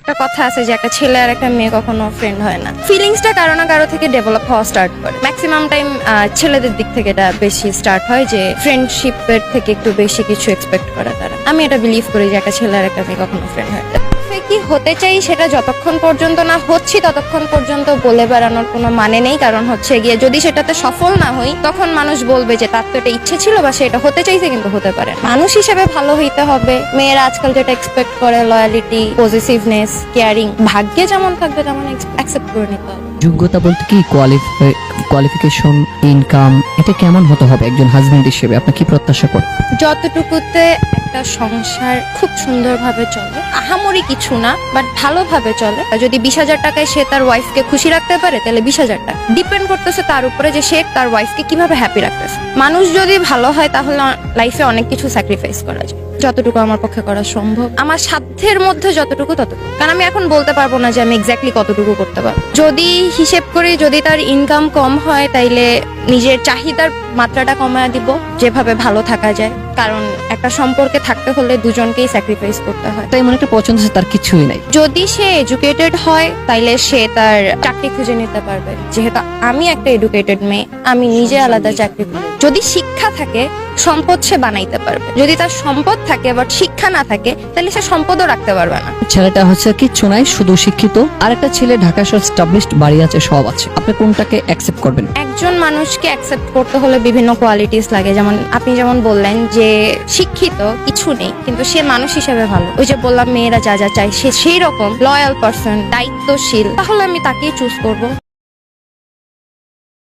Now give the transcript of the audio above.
একটা কথা আছে যে একটা ছেলে আর একটা মেয়ে কখনো ফ্রেন্ড হয় না। ফিলিংসটা কারো না কারো থেকে ডেভেলপ হওয়া স্টার্ট করে। ম্যাক্সিমাম টাইম ছেলেদের দিক থেকে এটা বেশি স্টার্ট হয় যে ফ্রেন্ডশিপের থেকে একটু বেশি কিছু এক্সপেক্ট করে তারা। আমি এটা বিলিভ করি যে একটা ছেলে আর একটা মেয়ে কখনো ফ্রেন্ড হয় না। কি হতে চাই সেটা যতক্ষণ পর্যন্ত না হচ্ছি ততক্ষণ পর্যন্ত বলে বেড়ানোর কোনো মানে নেই। কারণ হচ্ছে গিয়ে যদি সেটাতে সফল না হই তখন মানুষ বলবে যে তার তো এটা ইচ্ছে ছিল বা সে এটা হতে চাইছে কিন্তু হতে পারে না। মানুষ হিসেবে ভালো হইতে হবে। মেয়েরা আজকাল যেটা এক্সপেক্ট করে লয়ালিটি, পজিটিভনেস, কেয়ারিং, ভাগ্যে যেমন থাকবে তেমন অ্যাকসেপ্ট করে নিতে হবে। যোগ্যতা বলতে কি কোয়ালিফিকেশন, ইনকাম, এটা কেমন হতে হবে একজন হাজবেন্ড হিসেবে? আপনি কি প্রত্যাশা করেন? যতটুকুতে একটা সংসার খুব সুন্দরভাবে চলে, আহামরি কিছু না বাট ভালোভাবে চলে। যদি 20,000 টাকায় সে তার ওয়াইফকে খুশি রাখতে পারে তাহলে 20,000 টাকা ডিপেন্ড করতেছে তার উপরে যে সে তার ওয়াইফকে কিভাবে হ্যাপি রাখতেছে। মানুষ যদি ভালো হয় তাহলে লাইফে অনেক কিছু স্যাক্রিফাইস করা যায়। যতটুকু আমার পক্ষে করা সম্ভব, আমার সাধ্যের মধ্যে যতটুকু ততটুকু। কারণ আমি এখন বলতে পারবো না যে আমি এক্স্যাক্টলি কতটুকু করতে পারবো। যদি হিসেব করি, যদি তার ইনকাম কম হয় তাইলে নিজের চাহিদার মাত্রাটা কমায় দিব, যেভাবে ভালো থাকা যায়। কারণ একটা সম্পর্কে থাকতে হলে দুজনকেই স্যাক্রিফাইস করতে হয়। তাই মনে একটা পছন্দ আছে, তার কিছুই নাই। যদি সে এডুকেটেড হয় তাইলে সে তার চাকরি খুঁজে নিতে পারবে। যেহেতু আমি একটা এডুকেটেড মেয়ে, আমি নিজে আলাদা চাকরি করি। যদি শিক্ষা থাকে সম্পদ সে বানাইতে পারবে। যদি তার সম্পদ থাকে বাট শিক্ষা না থাকে তাহলে সে সম্পদও রাখতে পারবে না। ছেলেটা হচ্ছে কিচ্ছু নাই, শুধু শিক্ষিত, আর একটা ছেলে ঢাকা শহর এস্টাবলিশড, বাড়ি আছে, সব আছে। আপনি কোনটাকে অ্যাকসেপ্ট করবেন? একজন মানুষকে অ্যাকসেপ্ট করতে হলে বিভিন্ন কোয়ালিটিস লাগে। যেমন আপনি যেমন বললেন যে শিক্ষিত, কিছু নেই কিন্তু সে মানুষ হিসেবে ভালো। ওই যে বললাম মেয়েরা যা যা চায় সে সেই রকম লয়াল পারসন, দায়িত্বশীল, তাহলে আমি তাকেই চুজ করব।